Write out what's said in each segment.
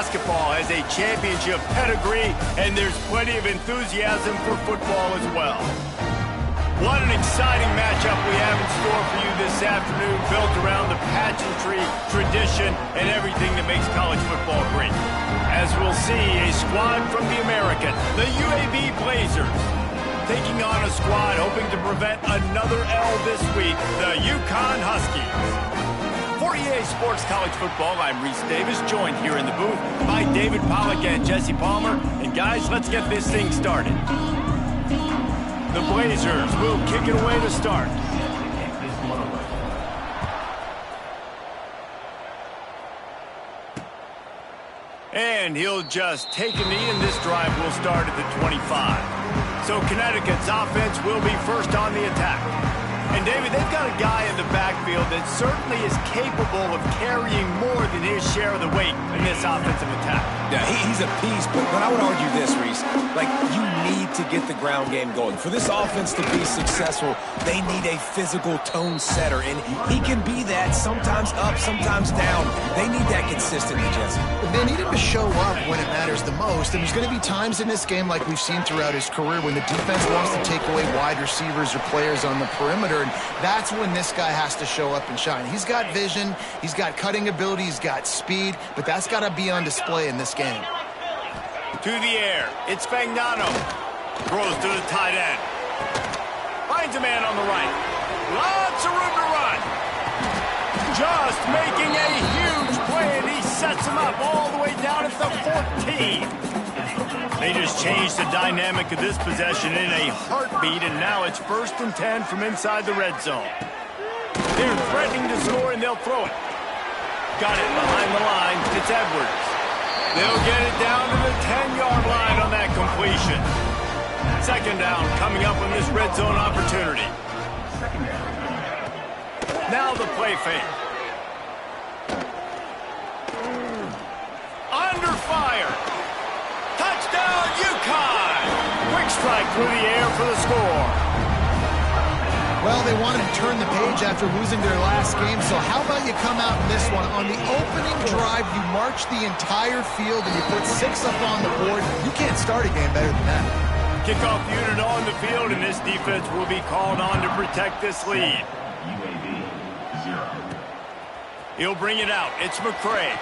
basketball has a championship pedigree, and there's plenty of enthusiasm for football as well. What an exciting matchup we have in store for you this afternoon, built around the pageantry, tradition, and everything that makes college football great. As we'll see, a squad from the American, the UAB Blazers, taking on a squad hoping to prevent another L this week, the UConn Huskies. For EA Sports College Football, I'm Reese Davis, joined here in the booth by David Pollack and Jesse Palmer. And guys, let's get this thing started. The Blazers will kick it away to start. And he'll just take a knee, and this drive will start at the 25. So Connecticut's offense will be first on the attack. And, David, they've got a guy in the backfield that certainly is capable of carrying more than his share of the weight in this offensive attack. Yeah, he's a piece, but I would argue this, Reese. Like, you need to get the ground game going. For this offense to be successful, they need a physical tone setter, and he can be that, sometimes up, sometimes down. They need that consistently, Jesse. They need him to show up when it matters the most, and there's going to be times in this game, like we've seen throughout his career, when the defense wants to take away wide receivers or players on the perimeter, and that's when this guy has to show up and shine. He's got vision, he's got cutting ability, he's got speed, but that's got to be on display in this game. To the air, it's Fagnano. Throws to the tight end. Finds a man on the right. Lots of room to run. Just making a huge play, and he sets him up all the way down at the 14. They just changed the dynamic of this possession in a heartbeat, and now it's 1st and 10 from inside the red zone. They're threatening to score, and they'll throw it. Got it behind the line. It's Edwards. They'll get it down to the 10-yard line on that completion. 2nd down coming up on this red zone opportunity. Now the play fake. Under fire. Touchdown, UConn! Quick strike through the air for the score. Well, they wanted to turn the page after losing their last game, so how about you come out in this one? On the opening drive, you march the entire field and you put 6 up on the board. You can't start a game better than that. Kickoff unit on the field, and this defense will be called on to protect this lead. He'll bring it out. It's McCray.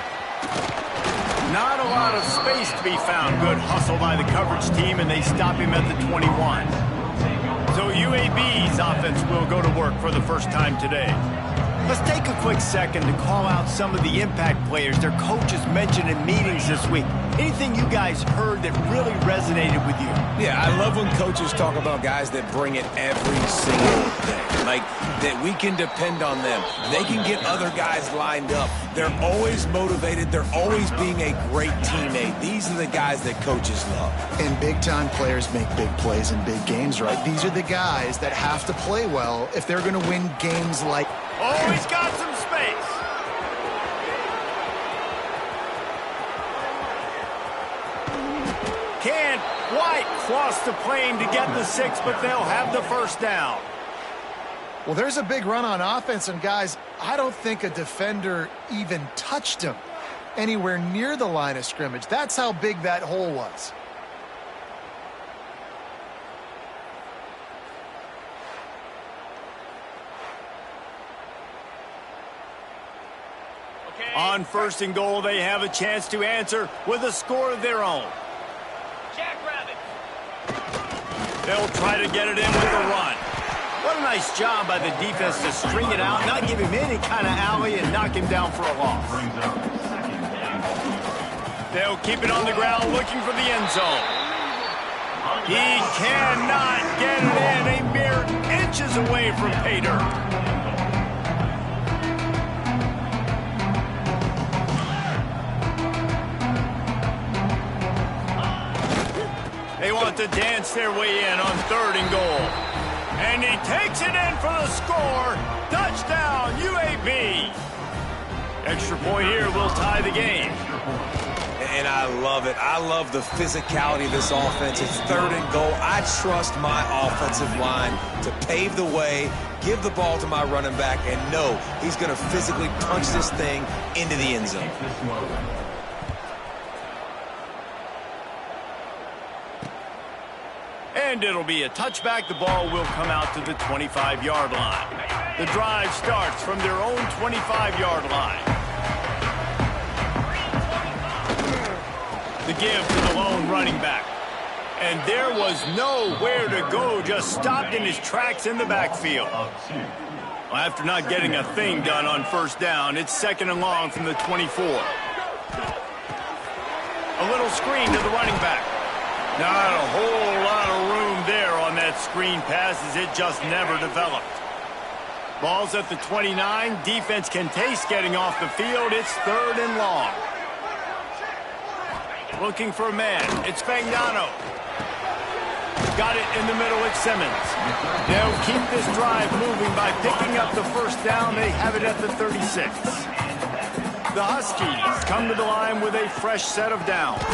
Not a lot of space to be found. Good hustle by the coverage team, and they stop him at the 21. So UAB's offense will go to work for the first time today. Let's take a quick second to call out some of the impact players their coaches mentioned in meetings this week. Anything you guys heard that really resonated with you? Yeah, I love when coaches talk about guys that bring it every single day. Like, that we can depend on them. They can get other guys lined up. They're always motivated. They're always being a great teammate. These are the guys that coaches love. And big-time players make big plays in big games, right? These are the guys that have to play well if they're going to win games like... Oh, he's got some space. Can't quite cross the plane to get the 6, but they'll have the 1st down. Well, there's a big run on offense, and guys, I don't think a defender even touched him anywhere near the line of scrimmage. That's how big that hole was. On 1st and goal, they have a chance to answer with a score of their own. Jackrabbit. They'll try to get it in with a run. What a nice job by the defense to string it out, not give him any kind of alley, and knock him down for a loss. They'll keep it on the ground looking for the end zone. He cannot get it in, a mere inches away from pay dirt. They want to dance their way in on 3rd and goal. And he takes it in for the score. Touchdown, UAB. Extra point here will tie the game. And I love it. I love the physicality of this offense. It's 3rd and goal. I trust my offensive line to pave the way, give the ball to my running back, and know he's going to physically punch this thing into the end zone. And it'll be a touchback. The ball will come out to the 25-yard line. The drive starts from their own 25-yard line. The give to the lone running back. And there was nowhere to go, just stopped in his tracks in the backfield. Well, after not getting a thing done on first down, it's 2nd and long from the 24. A little screen to the running back. Not a whole lot of room there on that screen pass as it just never developed. Ball's at the 29. Defense can taste getting off the field. It's 3rd and long. Looking for a man. It's Fagnano. Got it in the middle. It's Simmons. They'll keep this drive moving by picking up the first down. They have it at the 36. The Huskies come to the line with a fresh set of downs.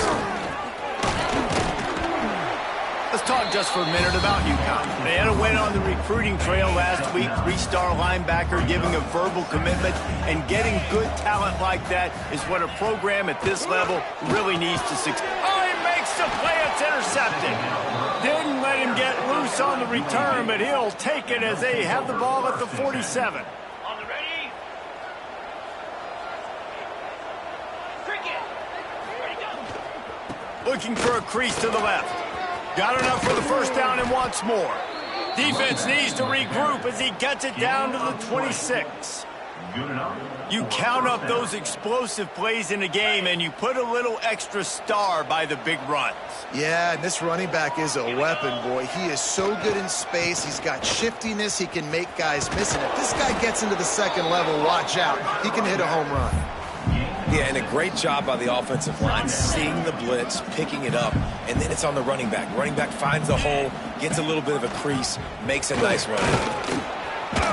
Let's talk just for a minute about UConn. They had a win on the recruiting trail last week. 3-star linebacker giving a verbal commitment, and getting good talent like that is what a program at this level really needs to succeed. Oh, he makes the play. It's intercepted. Didn't let him get loose on the return, but he'll take it as they have the ball at the 47. Looking for a crease to the left. Got enough for the first down and wants more. Defense needs to regroup as he gets it down to the 26. You count up those explosive plays in a game, and you put a little extra star by the big runs. Yeah, and this running back is a weapon, boy. He is so good in space. He's got shiftiness. He can make guys miss. And if this guy gets into the second level, watch out. He can hit a home run. Yeah, and a great job by the offensive line, seeing the blitz, picking it up, and then it's on the running back. Running back finds the hole, gets a little bit of a crease, makes a nice run.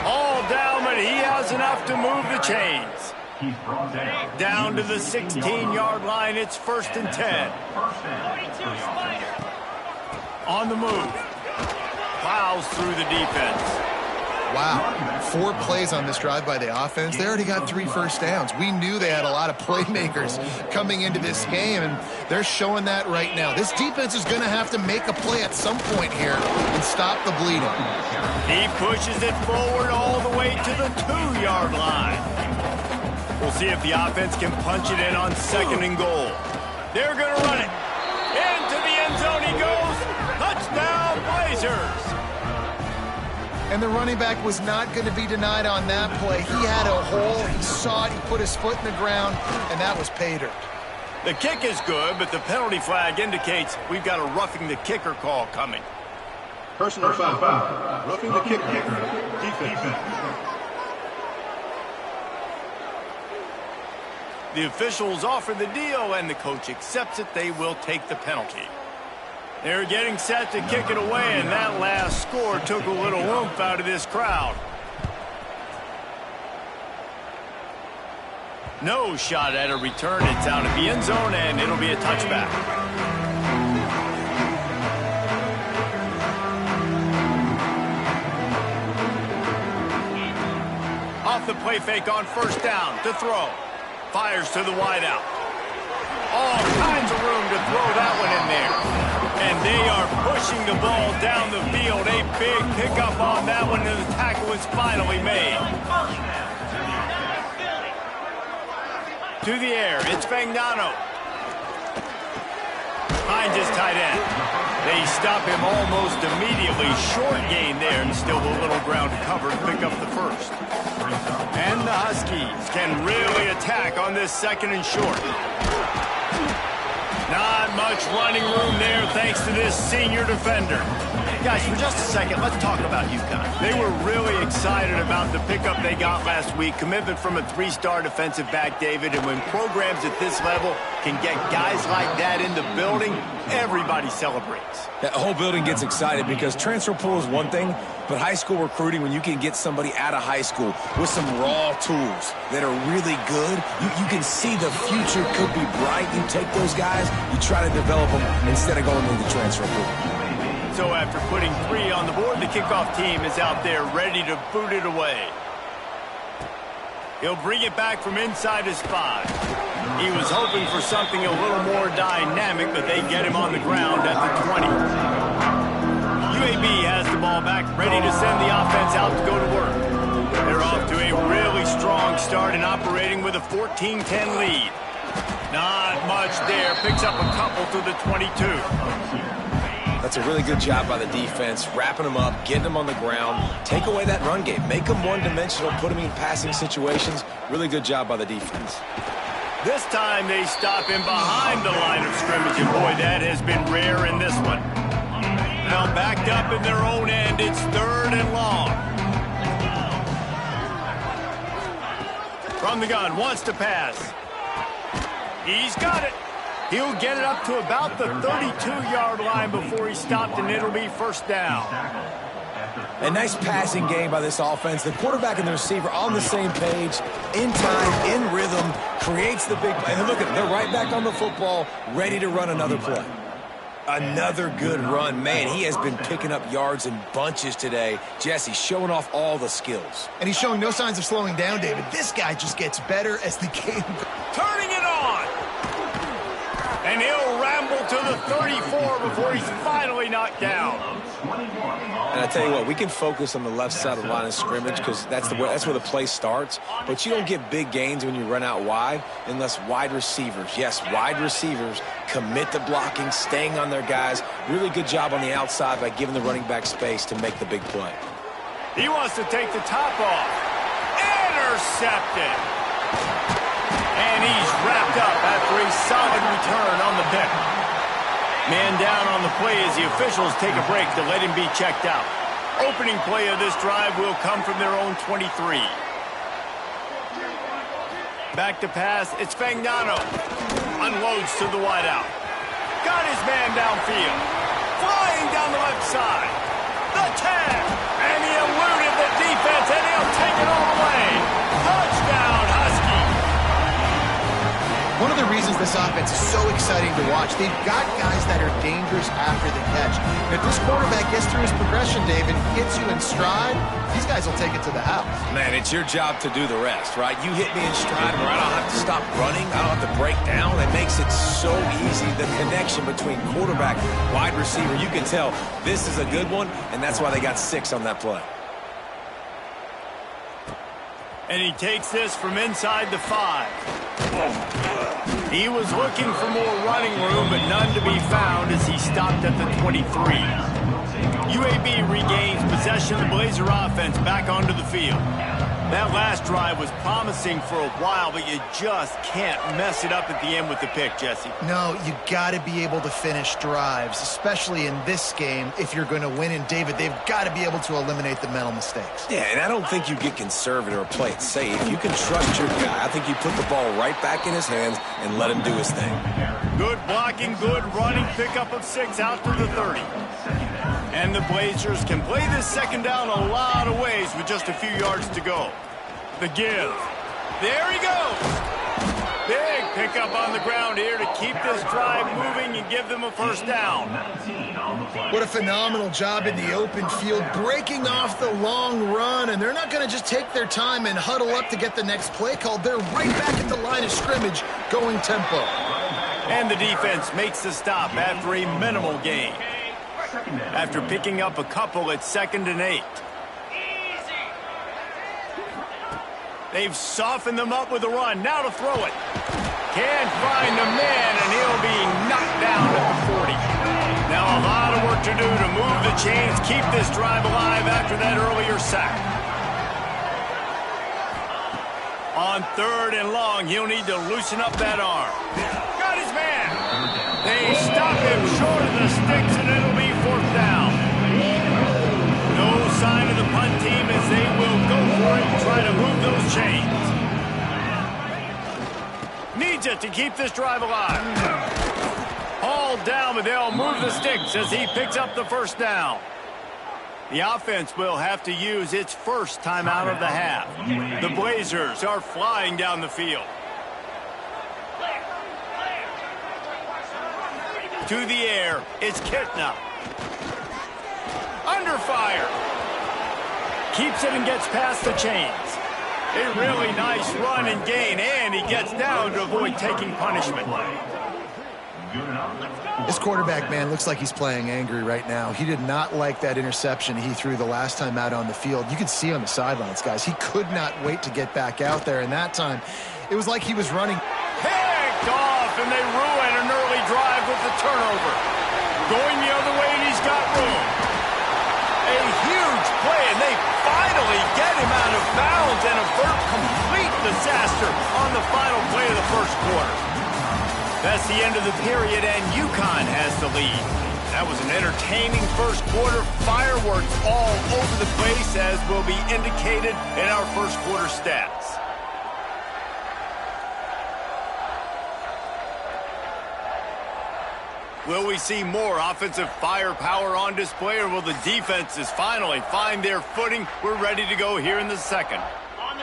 All down, but he has enough to move the chains. Down to the 16-yard line, it's 1st and 10. On the move. Plows through the defense. Wow, 4 plays on this drive by the offense. They already got 3 first downs. We knew they had a lot of playmakers coming into this game, and they're showing that right now. This defense is going to have to make a play at some point here and stop the bleeding. He pushes it forward all the way to the 2-yard line. We'll see if the offense can punch it in on 2nd and goal. They're going to run it. Into the end zone he goes. Touchdown, Blazers. And the running back was not going to be denied on that play. He had a hole. He saw it. He put his foot in the ground, and that was pay dirt. The kick is good, but the penalty flag indicates we've got a roughing the kicker call coming. Personal foul. Roughing the kicker. Defense. The officials offer the deal, and the coach accepts it. They will take the penalty. They're getting set to kick it away, and that last score took a little oomph out of this crowd. No shot at a return. It's out of the end zone, and it'll be a touchback. Off the play fake on first down to throw. Fires to the wideout. All kinds of room to throw that one in there. And they are pushing the ball down the field. A big pickup on that one, and the tackle is finally made. To the air, it's Fagnano. Finds his tight end. They stop him almost immediately. Short gain there, and still a little ground covered to pick up the first. And the Huskies can really attack on this 2nd and short. Not much running room there thanks to this senior defender. Guys, for just a second, let's talk about UConn. They were really excited about the pickup they got last week. Commitment from a 3-star defensive back, David. And when programs at this level can get guys like that in the building, everybody celebrates. The whole building gets excited because transfer pool is one thing, but high school recruiting, when you can get somebody out of high school with some raw tools that are really good, you can see the future could be bright. You take those guys, you try to develop them instead of going into the transfer pool. So after putting 3 on the board, the kickoff team is out there ready to boot it away. He'll bring it back from inside his 5. He was hoping for something a little more dynamic, but they get him on the ground at the 20. UAB has the ball back, ready to send the offense out to go to work. They're off to a really strong start and operating with a 14-10 lead. Not much there. Picks up a couple to the 22. That's a really good job by the defense, wrapping them up, getting them on the ground, take away that run game, make them one-dimensional, put them in passing situations. Really good job by the defense. This time they stop him behind the line of scrimmage, and boy, that has been rare in this one. Now backed up in their own end, it's 3rd and long. From the gun, wants to pass. He's got it. He'll get it up to about the 32-yard line before he's stopped, and it'll be 1st down. A nice passing game by this offense. The quarterback and the receiver on the same page, in time, in rhythm, creates the big play. And look at them, they're right back on the football, ready to run another play. Another good run. Man, he has been picking up yards in bunches today. Jesse showing off all the skills. And he's showing no signs of slowing down, David. This guy just gets better as the game goes. Turning it on. And he'll ramble to the 34 before he's finally knocked down. And I tell you what, we can focus on the left side of the line of scrimmage because that's where the play starts. But you don't get big gains when you run out wide unless wide receivers, yes, wide receivers, commit to blocking, staying on their guys. Really good job on the outside by giving the running back space to make the big play. He wants to take the top off. Intercepted. And he's wrapped up after a solid return on the pick. Man down on the play as the officials take a break to let him be checked out. Opening play of this drive will come from their own 23. Back to pass, it's Fagnano. Unloads to the wideout. Got his man downfield. Flying down the left side. The tag. And he eluded the defense, and he'll take it all the way. Touchdown, Husky. One of the reasons this offense is so exciting to watch, they've got guys that are dangerous after the catch. If this quarterback gets through his progression, David, gets you in stride, these guys will take it to the house. Man, it's your job to do the rest, right? You hit me in stride where I don't have to stop running. I don't have to break down. It makes it so easy. The connection between quarterback, wide receiver, you can tell this is a good one, and that's why they got 6 on that play. And he takes this from inside the 5. He was looking for more running room, but none to be found as he stopped at the 23. UAB regains possession of the Blazer offense back onto the field. That last drive was promising for a while, but you just can't mess it up at the end with the pick, Jesse. No, you got to be able to finish drives, especially in this game if you're going to win. And, David, they've got to be able to eliminate the mental mistakes. Yeah, and I don't think you get conservative or play it safe. You can trust your guy. I think you put the ball right back in his hands and let him do his thing. Good blocking, good running, pickup of 6 out to the 30. And the Blazers can play this second down a lot of ways with just a few yards to go. The give. There he goes. Big pickup on the ground here to keep this drive moving and give them a 1st down. What a phenomenal job in the open field, breaking off the long run, and they're not going to just take their time and huddle up to get the next play called. They're right back at the line of scrimmage, going tempo. And the defense makes the stop after a minimal gain. After picking up a couple at 2nd and 8. They've softened them up with a run. Now to throw it. Can't find the man, and he'll be knocked down at the 40. Now a lot of work to do to move the chains, keep this drive alive after that earlier sack. On 3rd and long, he'll need to loosen up that arm. Got his man. They stop him short of the sticks, and it'll be 4th down. No sign of the punt team as they will go for it and try to move those chains. Needs it to keep this drive alive. Hauled down, but they'll move the sticks as he picks up the 1st down. The offense will have to use its first timeout of the half. The Blazers are flying down the field. To the air, it's Kitna. Under fire. Keeps it and gets past the chains. A really nice run and gain, and he gets down to avoid taking punishment. This quarterback, man, looks like he's playing angry right now. He did not like that interception he threw the last time out on the field. You could see on the sidelines, guys, he could not wait to get back out there. And that time, it was like he was running. Picked off, and they ruin an early drive with the turnover. Going the other way, and he's got room. A huge play, and they finally get him out of bounds and avert complete disaster on the final play of the first quarter. That's the end of the period, and UConn has the lead. That was an entertaining first quarter. Fireworks all over the place, as will be indicated in our first quarter stats. Will we see more offensive firepower on display, or will the defenses finally find their footing? We're ready to go here in the second.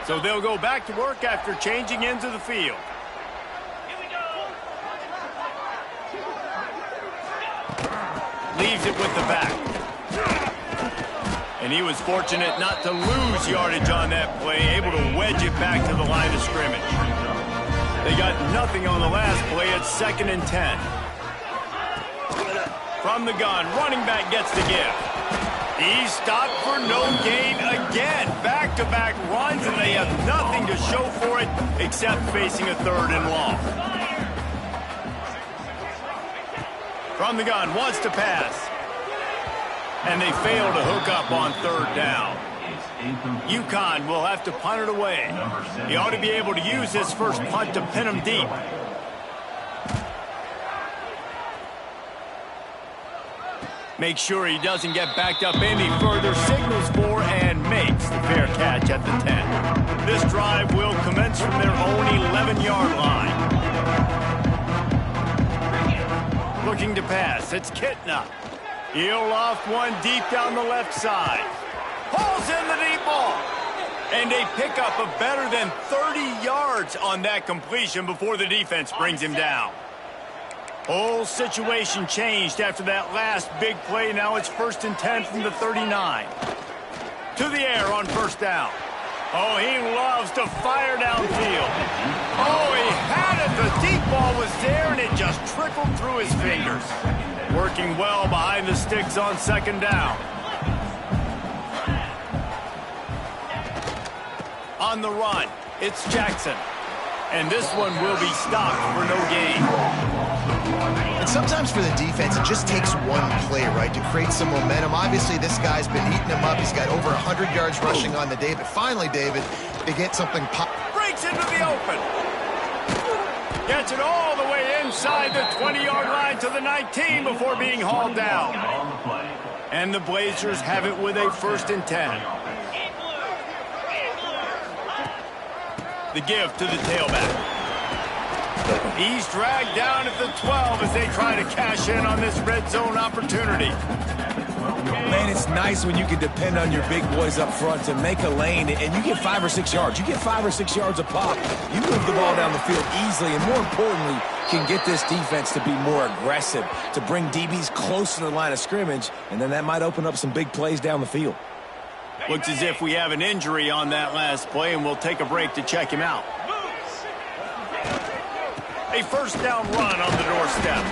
So they'll go back to work after changing into the field. Leaves it with the back. And he was fortunate not to lose yardage on that play, able to wedge it back to the line of scrimmage. They got nothing on the last play. It's 2nd and 10. From the gun, running back gets the give. He's stopped for no gain again. Back-to-back runs, and they have nothing to show for it except facing a 3rd and long. From the gun, wants to pass. And they fail to hook up on 3rd down. UConn will have to punt it away. He ought to be able to use his first punt to pin him deep. Make sure he doesn't get backed up any further, signals for and makes the fair catch at the 10. This drive will commence from their own 11-yard line. Looking to pass, it's Kitna. He'll loft one deep down the left side. Pulls in the deep ball. And they pick up a better than 30 yards on that completion before the defense brings him down. Whole situation changed after that last big play. Now it's 1st and 10 from the 39. To the air on 1st down. Oh, he loves to fire downfield. Oh, he had it. The deep ball was there, and it just trickled through his fingers. Working well behind the sticks on 2nd down. On the run, it's Jackson. And this one will be stopped for no gain. And sometimes for the defense, it just takes one play, right, to create some momentum. Obviously, this guy's been eating him up. He's got over 100 yards rushing on the day. But finally, David, they get something pop. Breaks into the open. Gets it all the way inside the 20-yard line to the 19 before being hauled down. And the Blazers have it with a 1st and 10. The give to the tailback. He's dragged down at the 12 as they try to cash in on this red zone opportunity. Man, it's nice when you can depend on your big boys up front to make a lane, and you get 5 or 6 yards. You get 5 or 6 yards a pop. You move the ball down the field easily, and more importantly, can get this defense to be more aggressive, to bring DBs close to the line of scrimmage, and then that might open up some big plays down the field. Looks as if we have an injury on that last play, and we'll take a break to check him out. A 1st down run on the doorstep.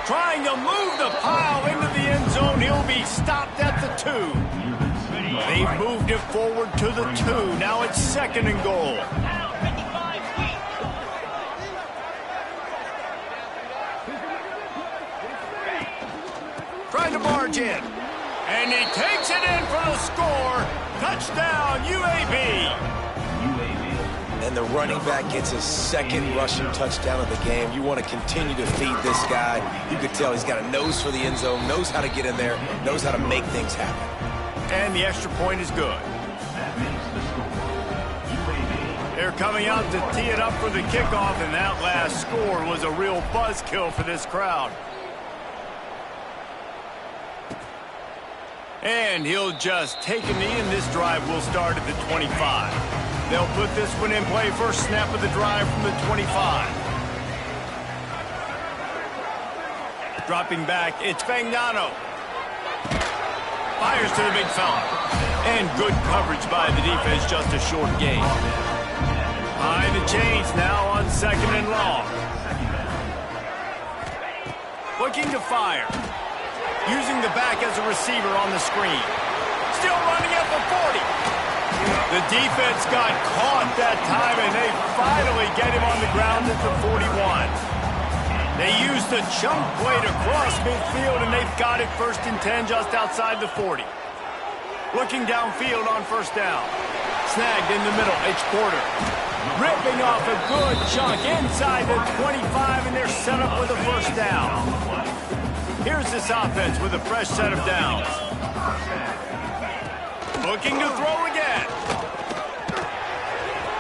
Trying to move the pile into the end zone. He'll be stopped at the 2. They've moved it forward to the 2. Now it's 2nd and goal. Trying to barge in. And he takes it in for the score. Touchdown, UAB. And the running back gets his 2nd rushing touchdown of the game. You want to continue to feed this guy. You could tell he's got a nose for the end zone, knows how to get in there, knows how to make things happen. And the extra point is good. They're coming out to tee it up for the kickoff, and that last score was a real buzzkill for this crowd. And he'll just take a knee, and this drive will start at the 25. They'll put this one in play. First snap of the drive from the 25. Dropping back, it's Fagnano. Fires to the big fella. And good coverage by the defense, just a short gain. Behind the chains now on 2nd and long. looking to fire. Using the back as a receiver on the screen. Still running at the 40. The defense got caught that time, and they finally get him on the ground at the 41. They used a chunk play to cross midfield, and they've got it 1st and 10 just outside the 40. Looking downfield on 1st down. Snagged in the middle, it's Porter. Ripping off a good chunk inside the 25, and they're set up with a 1st down. Here's this offense with a fresh set of downs. Looking to throw again.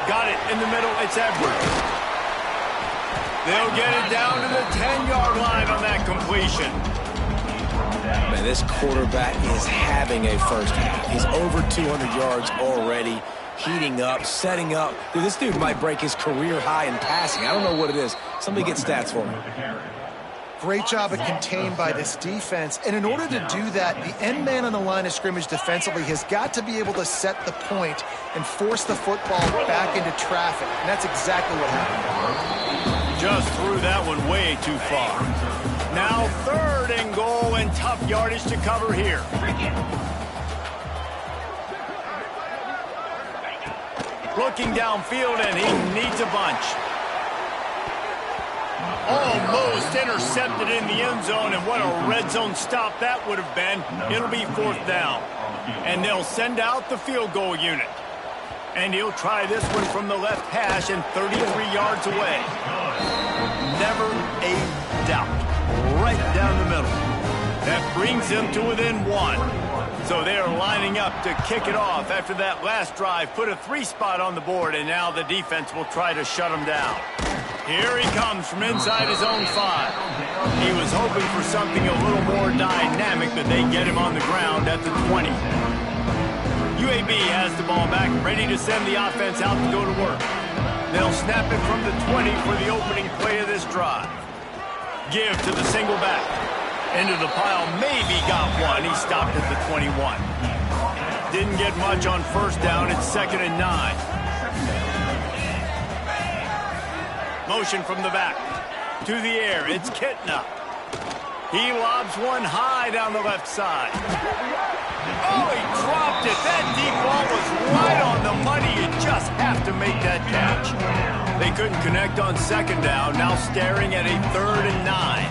Got it in the middle, it's Edwards. They'll get it down to the 10-yard line on that completion. Man, this quarterback is having a first half. He's over 200 yards already, heating up, setting up. Dude, this dude might break his career high in passing. I don't know what it is. Somebody get stats for him. Great job of contained by this defense. And in order to do that, the end man on the line of scrimmage defensively has got to be able to set the point and force the football back into traffic. And that's exactly what happened. Just threw that one way too far. Now 3rd and goal, and tough yardage to cover here. Looking downfield, and he needs a bunch. Almost intercepted in the end zone, and what a red zone stop that would have been. It'll be 4th down. And they'll send out the field goal unit. And he'll try this one from the left hash and 33 yards away. Never a doubt. Right down the middle. That brings them to within 1. So they're lining up to kick it off after that last drive. Put a 3 spot on the board, and now the defense will try to shut them down. Here he comes from inside his own 5. He was hoping for something a little more dynamic, but they get him on the ground at the 20. UAB has the ball back, ready to send the offense out to go to work. They'll snap it from the 20 for the opening play of this drive. Give to the single back. Into the pile, maybe got one. He stopped at the 21. Didn't get much on 1st down. It's 2nd and 9. Motion from the back. To the air, it's Kitna. He lobs one high down the left side. Oh, he dropped it. That deep ball was right on the money. You just have to make that catch. They couldn't connect on 2nd down. Now staring at a 3rd and 9.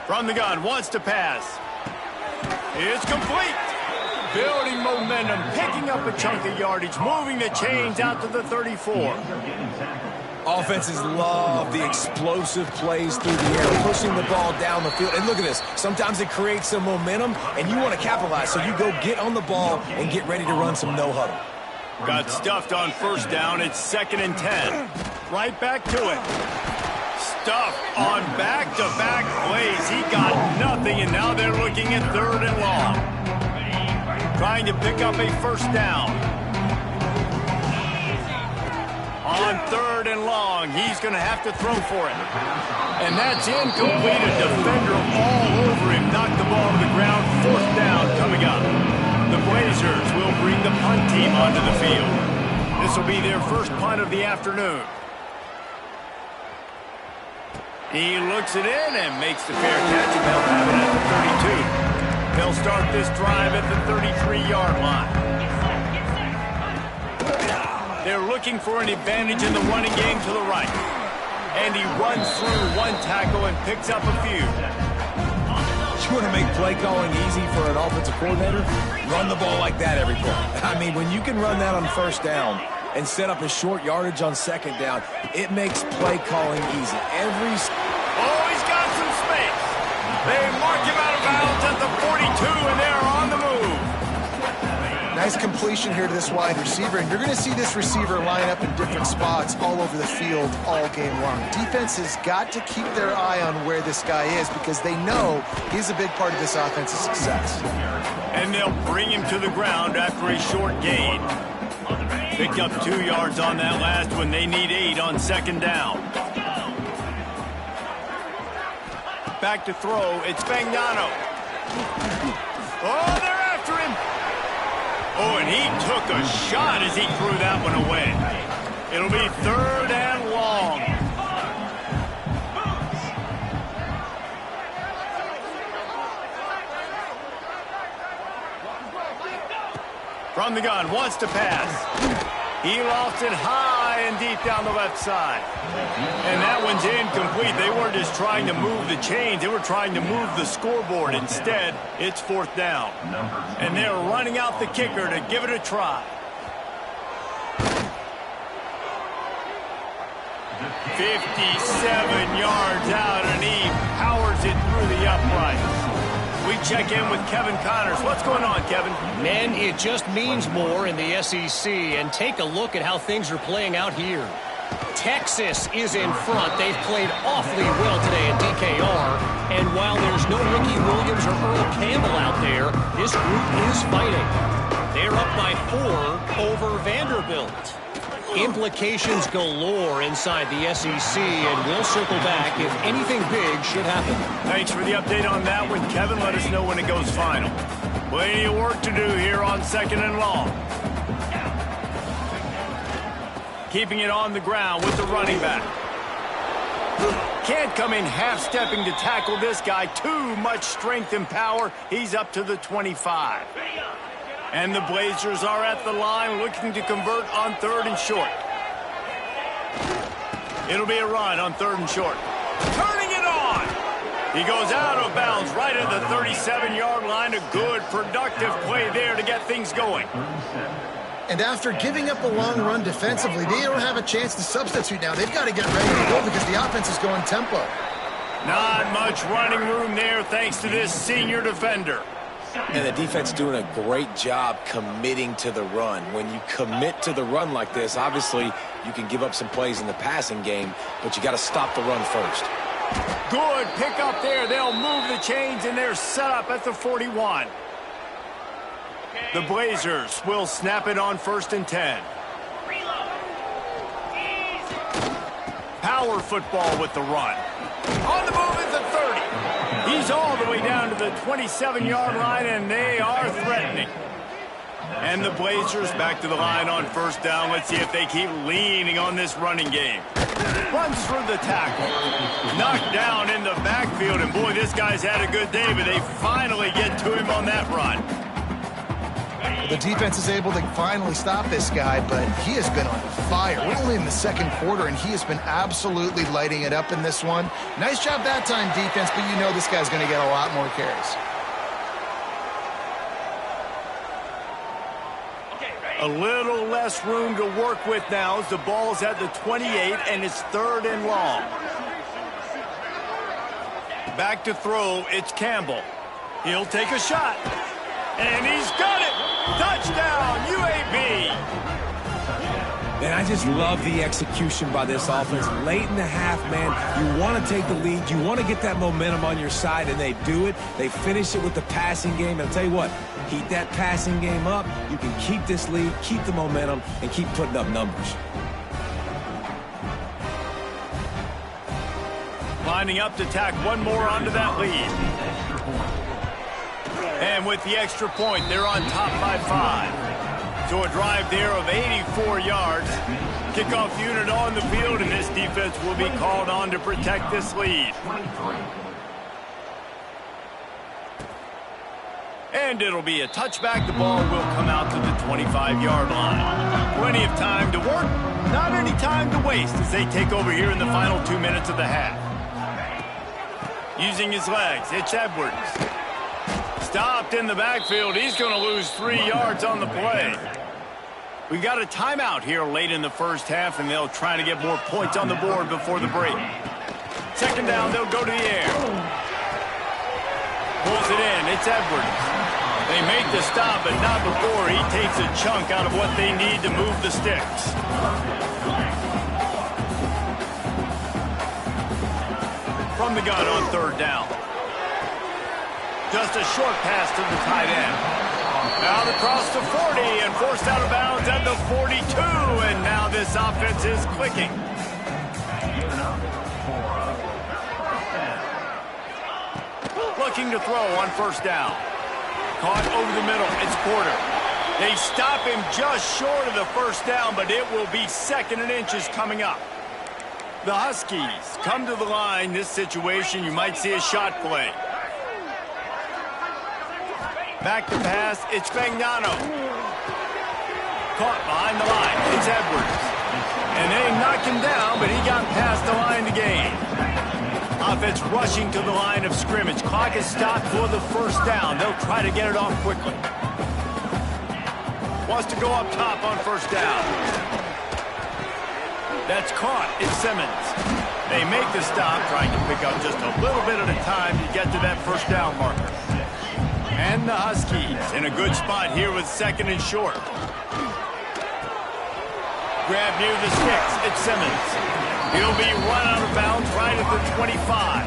From the gun, wants to pass. It's complete. Building momentum, picking up a chunk of yardage, moving the chains out to the 34. Offenses love the explosive plays through the air, pushing the ball down the field. And look at this. Sometimes it creates some momentum, and you want to capitalize. So you go get on the ball and get ready to run some no-huddle. Got stuffed on 1st down. It's 2nd and 10. Right back to it. Stuffed on back-to-back plays. He got nothing, and now they're looking at 3rd and long. Trying to pick up a 1st down. On 3rd and long, he's going to have to throw for it. And that's incomplete. A defender all over him. Knocked the ball to the ground. 4th down coming up. The Blazers will bring the punt team onto the field. This will be their first punt of the afternoon. He looks it in and makes the fair catch, and they'll have it at the 32. They'll start this drive at the 33-yard line. They're looking for an advantage in the running game to the right. And he runs through one tackle and picks up a few. You want to make play calling easy for an offensive coordinator? Run the ball like that every play. I mean, when you can run that on 1st down and set up a short yardage on 2nd down, it makes play calling easy. Oh, he's got some space. They mark him out of bounds at the 42, and they're on the move. Nice completion here to this wide receiver, and you're going to see this receiver line up in different spots all over the field all game long. Defense has got to keep their eye on where this guy is because they know he's a big part of this offense's success. And they'll bring him to the ground after a short gain. Picked up 2 yards on that last one. They need 8 on 2nd down. Back to throw. It's Fagnano. Oh, they're after him. Oh, and he took a shot as he threw that one away. It'll be 3rd and long. From the gun, wants to pass. He lost it high and deep down the left side. And that one's incomplete. They weren't just trying to move the chains. They were trying to move the scoreboard. Instead, it's 4th down. And they're running out the kicker to give it a try. 57 yards out, and he powers it through the uprights. We check in with Kevin Connors. What's going on, Kevin? Man, it just means more in the SEC, and take a look at how things are playing out here. Texas is in front. They've played awfully well today in DKR, and while there's no Ricky Williams or Earl Campbell out there, this group is fighting. They're up by 4 over Vanderbilt. Implications galore inside the SEC, and we'll circle back if anything big should happen. Thanks for the update on that one, Kevin. Let us know when it goes final. Plenty of work to do here on 2nd and long. Keeping it on the ground with the running back. Can't come in half-stepping to tackle this guy. Too much strength and power. He's up to the 25. And the Blazers are at the line looking to convert on 3rd and short. It'll be a run on 3rd and short. Turning it on! He goes out of bounds right at the 37-yard line. A good, productive play there to get things going. And after giving up a long run defensively, they don't have a chance to substitute now. They've got to get ready to go because the offense is going tempo. Not much running room there thanks to this senior defender. And the defense doing a great job committing to the run. When you commit to the run like this, obviously you can give up some plays in the passing game, but you got to stop the run first. Good pick up there. They'll move the chains, and they're set up at the 41. The Blazers will snap it on 1st and 10. Power football with the run. On the move at the 30. He's all the way down to the 27-yard line, and they are threatening. And the Blazers back to the line on 1st down. Let's see if they keep leaning on this running game. Runs through the tackle. Knocked down in the backfield, and boy, this guy's had a good day, but they finally get to him on that run. The defense is able to finally stop this guy, but he has been on fire. We're only in the 2nd quarter, and he has been absolutely lighting it up in this one. Nice job that time, defense, but you know this guy's going to get a lot more carries. A little less room to work with now as the ball's at the 28, and it's 3rd and long. Back to throw, it's Campbell. He'll take a shot, and he's got it! Touchdown, UAB! And I just love the execution by this offense. Late in the half, man, you want to take the lead. You want to get that momentum on your side, and they do it. They finish it with the passing game. And I'll tell you what, keep that passing game up. You can keep this lead, keep the momentum, and keep putting up numbers. Lining up to tack one more onto that lead. And with the extra point, they're on top by 5. So a drive there of 84 yards. Kickoff unit on the field, and this defense will be called on to protect this lead. And it'll be a touchback. The ball will come out to the 25-yard line. Plenty of time to work, not any time to waste as they take over here in the final 2 minutes of the half. Using his legs, it's Edwards. Stopped in the backfield. He's going to lose 3 yards on the play. We got a timeout here late in the first half, and they'll try to get more points on the board before the break. 2nd down, they'll go to the air. Pulls it in. It's Edwards. They make the stop, but not before he takes a chunk out of what they need to move the sticks. From the gun on 3rd down. Just a short pass to the tight end. Now across the 40 and forced out of bounds at the 42. And now this offense is clicking. Looking to throw on 1st down. Caught over the middle. It's Porter. They stop him just short of the 1st down, but it will be 2nd and inches coming up. The Huskies come to the line. This situation, you might see a shot play. Back to pass, it's Fagnano. Caught behind the line. It's Edwards. And they knocked him down, but he got past the line to gain. Offense rushing to the line of scrimmage. Clock is stopped for the first down. They'll try to get it off quickly. Wants to go up top on first down. That's caught. It's Simmons. They make the stop, trying to pick up just a little bit at a time to get to that first down marker. And the Huskies in a good spot here with second and short. Grab near the sticks. It's Simmons. He'll be run out of bounds right at the 25.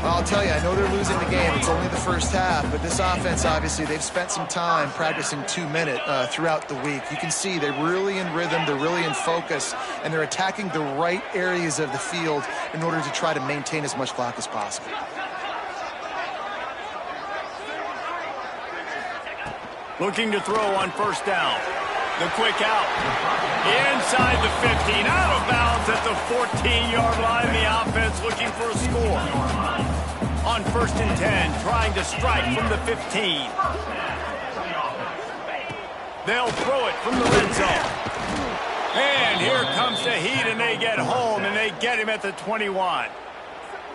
Well, I'll tell you, I know they're losing the game. It's only the first half, but this offense, obviously, they've spent some time practicing 2-minute throughout the week. You can see they're really in rhythm, they're really in focus, and they're attacking the right areas of the field in order to try to maintain as much clock as possible. Looking to throw on first down. The quick out. Inside the 15. Out of bounds at the 14-yard line. The offense looking for a score. On first and 10, trying to strike from the 15. They'll throw it from the red zone. And here comes the heat, and they get home, and they get him at the 21.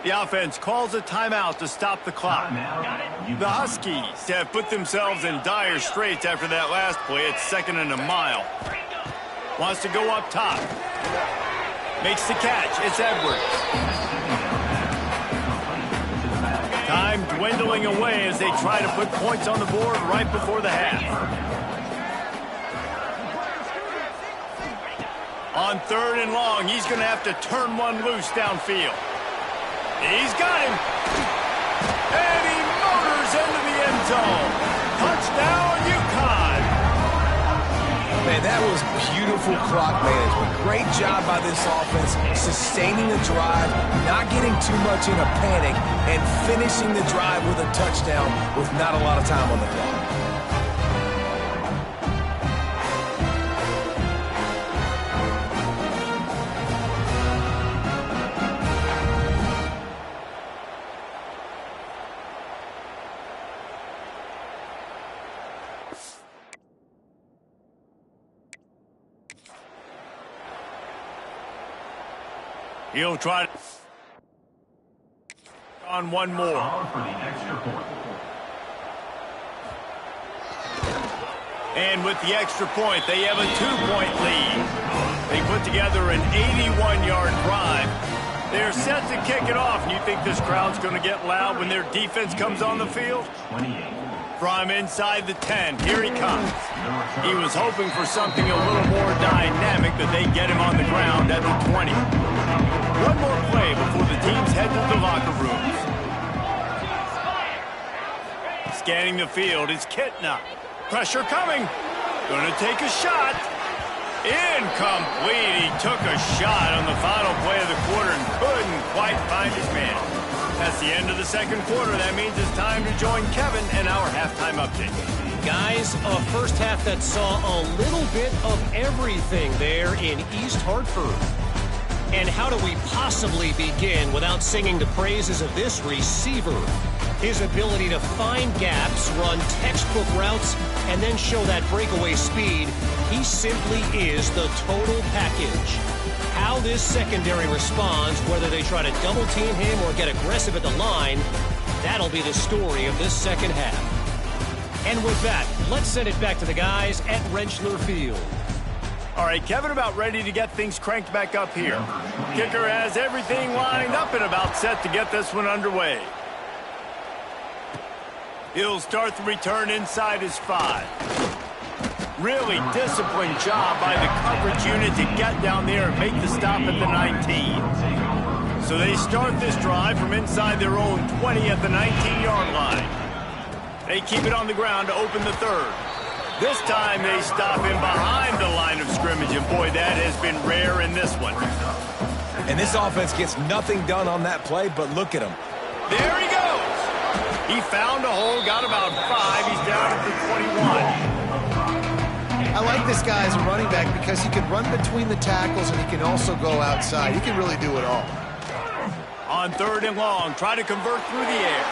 The offense calls a timeout to stop the clock. The Huskies have put themselves in dire straits after that last play. It's second and a mile. Wants to go up top. Makes the catch. It's Edwards. Time dwindling away as they try to put points on the board right before the half. On third and long, he's going to have to turn one loose downfield. He's got him. And he motors into the end zone. Touchdown, UConn. Man, that was beautiful clock management. Great job by this offense, sustaining the drive, not getting too much in a panic, and finishing the drive with a touchdown with not a lot of time on the clock. He'll try to on one more. And with the extra point, they have a 2-point lead. They put together an 81-yard drive. They're set to kick it off. And you think this crowd's going to get loud when their defense comes on the field? From inside the 10, here he comes. He was hoping for something a little more dynamic, but they get him on the ground at the 20. One more play before the teams head to the locker rooms. Scanning the field is Kitna. Pressure coming. Going to take a shot. Incomplete. He took a shot on the final play of the quarter and couldn't quite find his man. That's the end of the second quarter. That means it's time to join Kevin and our halftime update. Guys, a first half that saw a little bit of everything there in East Hartford. And how do we possibly begin without singing the praises of this receiver? His ability to find gaps, run textbook routes, and then show that breakaway speed. He simply is the total package. How this secondary responds, whether they try to double team him or get aggressive at the line, that'll be the story of this second half. And with that, let's send it back to the guys at Rentschler Field. All right, Kevin, about ready to get things cranked back up here. Kicker has everything lined up and about set to get this one underway. He'll start the return inside his 5. Really disciplined job by the coverage unit to get down there and make the stop at the 19. So they start this drive from inside their own 20 at the 19-yard line. They keep it on the ground to open the third. This time they stop him behind the line of scrimmage, and boy, that has been rare in this one. And this offense gets nothing done on that play, but look at him. There he goes. He found a hole, got about 5. He's down at the 21. I like this guy as a running back because he can run between the tackles and he can also go outside. He can really do it all. On third and long, try to convert through the air.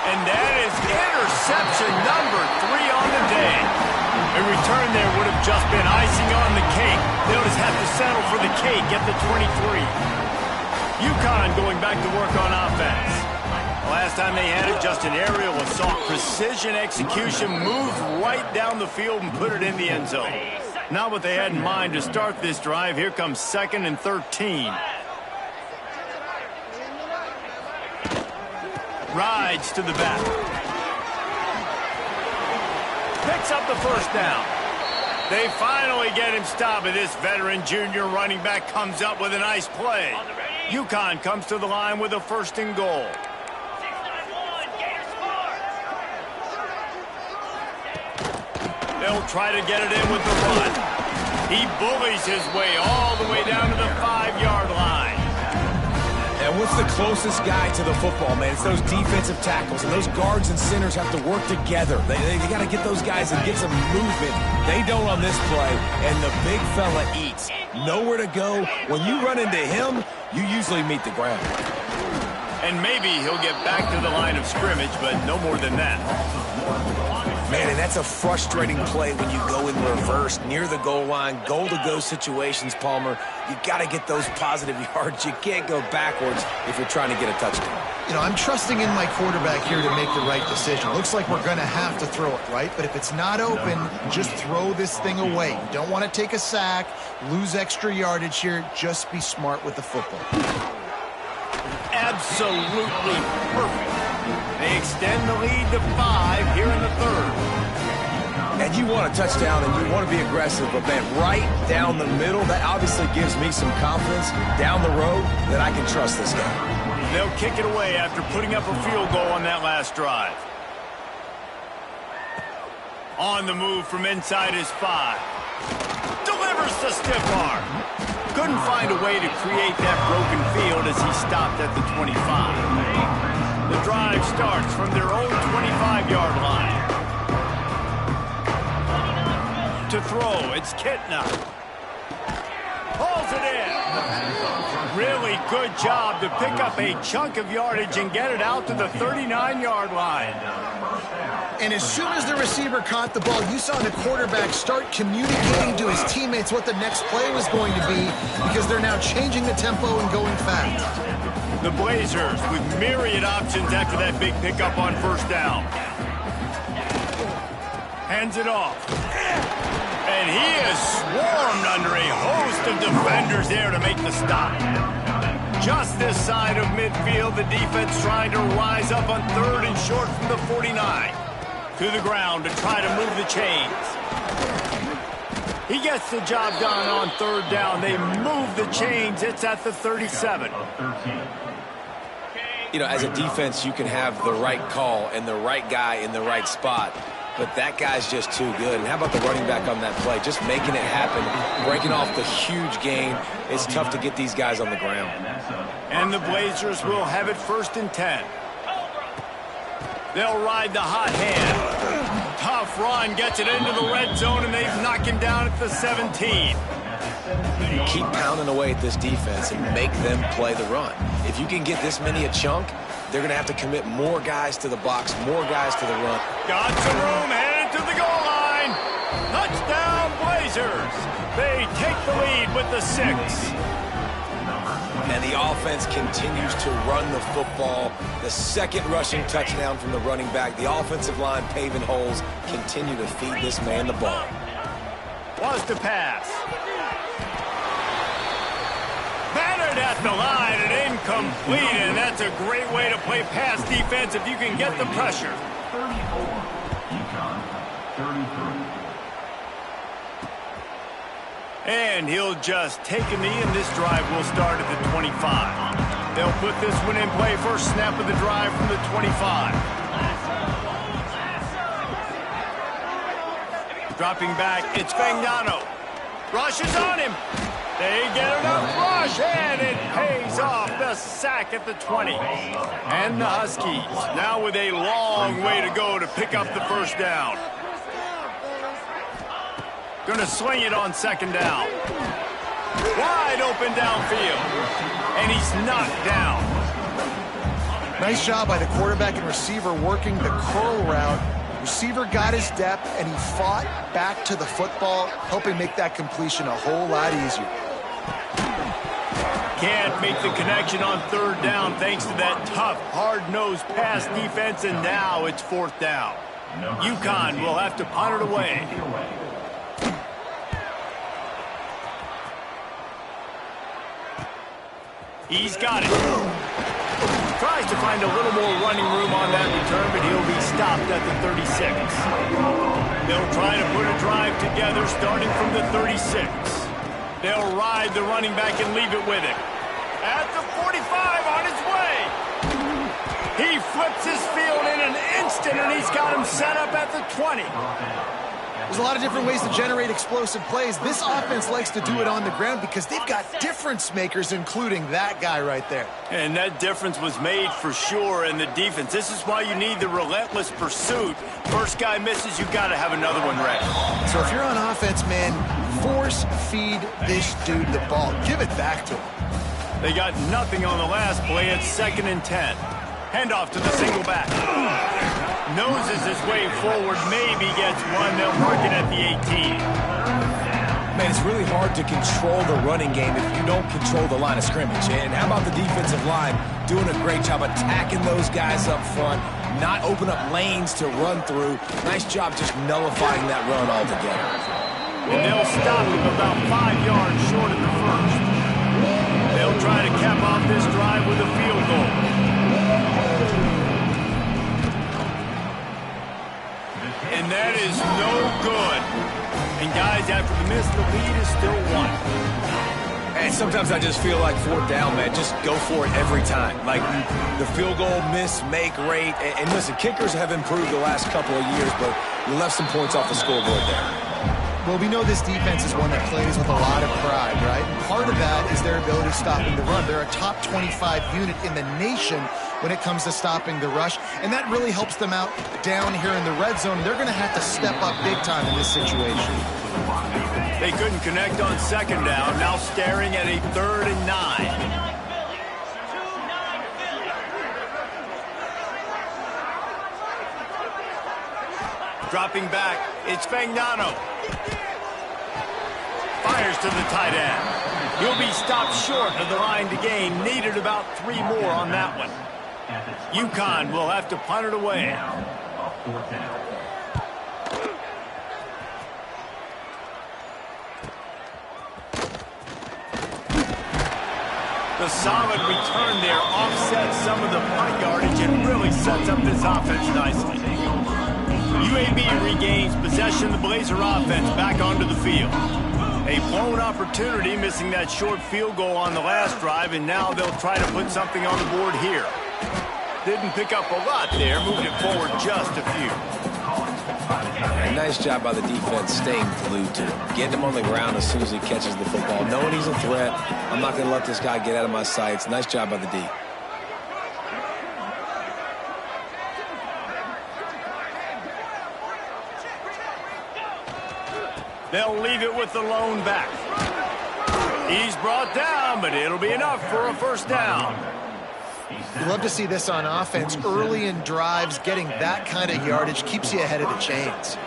And that is interception number 3 on the day. A return there would have just been icing on the cake. They'll just have to settle for the cake at the 23. UConn going back to work on offense. Last time they had it, just an aerial assault. Precision execution, moved right down the field and put it in the end zone. Not what they had in mind to start this drive. Here comes 2nd and 13. Rides to the back. Picks up the first down. They finally get him stopped, and this veteran junior running back comes up with a nice play. UConn comes to the line with a 1st and goal. They'll try to get it in with the run. He bullies his way all the way down to the 5-yard line. And what's the closest guy to the football, man? It's those defensive tackles, and those guards and centers have to work together. They got to get those guys and get some movement. They don't on this play, and the big fella eats. Nowhere to go. When you run into him, you usually meet the ground. And maybe he'll get back to the line of scrimmage, but no more than that. Man, and that's a frustrating play when you go in reverse near the goal line, goal-to-go situations, Palmer. You got to get those positive yards. You can't go backwards if you're trying to get a touchdown. You know, I'm trusting in my quarterback here to make the right decision. Looks like we're going to have to throw it, right? But if it's not open, just throw this thing away. You don't want to take a sack, lose extra yardage here. Just be smart with the football. Absolutely perfect. They extend the lead to 5 here in the 3rd. And you want a touchdown and you want to be aggressive, but man, right down the middle, that obviously gives me some confidence down the road that I can trust this guy. They'll kick it away after putting up a field goal on that last drive. On the move from inside his 5. Delivers the stiff arm. Couldn't find a way to create that broken field as he stopped at the 25. The drive starts from their own 25-yard line. To throw, it's Kitna. Pulls it in. Really good job to pick up a chunk of yardage and get it out to the 39-yard line. And as soon as the receiver caught the ball, you saw the quarterback start communicating to his teammates what the next play was going to be because they're now changing the tempo and going fast. The Blazers with myriad options after that big pickup on 1st down. Hands it off. And he is swarmed under a host of defenders there to make the stop. Just this side of midfield, the defense trying to rise up on 3rd and short from the 49. To the ground to try to move the chains. He gets the job done on 3rd down. They move the chains. It's at the 37. You know, as a defense, you can have the right call and the right guy in the right spot, but that guy's just too good. And how about the running back on that play? Just making it happen, breaking off the huge gain. It's tough to get these guys on the ground. And the Blazers will have it 1st and 10. They'll ride the hot hand. Tough run, gets it into the red zone, and they knock him down at the 17. Keep pounding away at this defense and make them play the run. If you can get this many a chunk, they're going to have to commit more guys to the box, more guys to the run. Got some room, headed to the goal line. Touchdown, Blazers. They take the lead with the 6. And the offense continues to run the football. The 2nd rushing touchdown from the running back. The offensive line paving holes. Continue to feed this man the ball. Was to pass. Battered at the line and incomplete, and that's a great way to play pass defense if you can get the pressure. 33. And he'll just take a knee, and this drive will start at the 25. They'll put this one in play. First snap of the drive from the 25. Dropping back, it's Fagnano. Rushes on him. They get enough rush, and it pays off. The sack at the 20. And the Huskies now with a long way to go to pick up the first down. Going to swing it on 2nd down. Wide open downfield. And he's knocked down. Nice job by the quarterback and receiver working the curl route Receiver got his depth, and he fought back to the football, helping make that completion a whole lot easier. Can't make the connection on third down thanks to that tough, hard-nosed pass defense, and now it's fourth down. UConn will have to punt it away. He's got it. Tries to find a little more running room on that return, but he'll be stopped at the 36. They'll try to put a drive together starting from the 36. They'll ride the running back and leave it with him. At the 45, on his way. He flips his field in an instant, and he's got him set up at the 20. There's a lot of different ways to generate explosive plays. This offense likes to do it on the ground because they've got difference makers, including that guy right there. And that difference was made for sure in the defense. This is why you need the relentless pursuit. First guy misses, you've got to have another one ready. So if you're on offense, man, force feed this dude the ball. Give it back to him. They got nothing on the last play. It's 2nd and 10. Handoff to the single back. Noses his way forward, maybe gets one. They'll mark it at the 18. Man, it's really hard to control the running game if you don't control the line of scrimmage. And how about the defensive line doing a great job attacking those guys up front, not open up lanes to run through. Nice job just nullifying that run altogether. And they'll stop him about 5 yards short of the first. They'll try to cap off this drive with a field goal. And that is no good. And guys, after the miss, the lead is still 1. And sometimes I just feel like fourth down, man. Just go for it every time. Like the field goal miss, make rate. And listen, kickers have improved the last couple of years, but you left some points off the scoreboard there. Well, we know this defense is one that plays with a lot of pride, right? And part of that is their ability to stopping the run. They're a top 25 unit in the nation when it comes to stopping the rush, and that really helps them out down here in the red zone. They're going to have to step up big time in this situation. They couldn't connect on 2nd down, now staring at a 3rd and 9. Dropping back, it's Fagnano. Fires to the tight end. He'll be stopped short of the line to gain. Needed about 3 more on that one. UConn will have to punt it away. The solid return there offsets some of the punt yardage and really sets up this offense nicely. UAB regains possession of the Blazer offense back onto the field. A blown opportunity, missing that short field goal on the last drive, and now they'll try to put something on the board here. Didn't pick up a lot there, moved it forward just a few. And nice job by the defense staying glued to him, getting him on the ground as soon as he catches the football, knowing he's a threat. I'm not going to let this guy get out of my sights. Nice job by the D. They'll leave it with the lone back. He's brought down, but it'll be enough for a first down. You love to see this on offense. Early in drives, getting that kind of yardage keeps you ahead of the chains.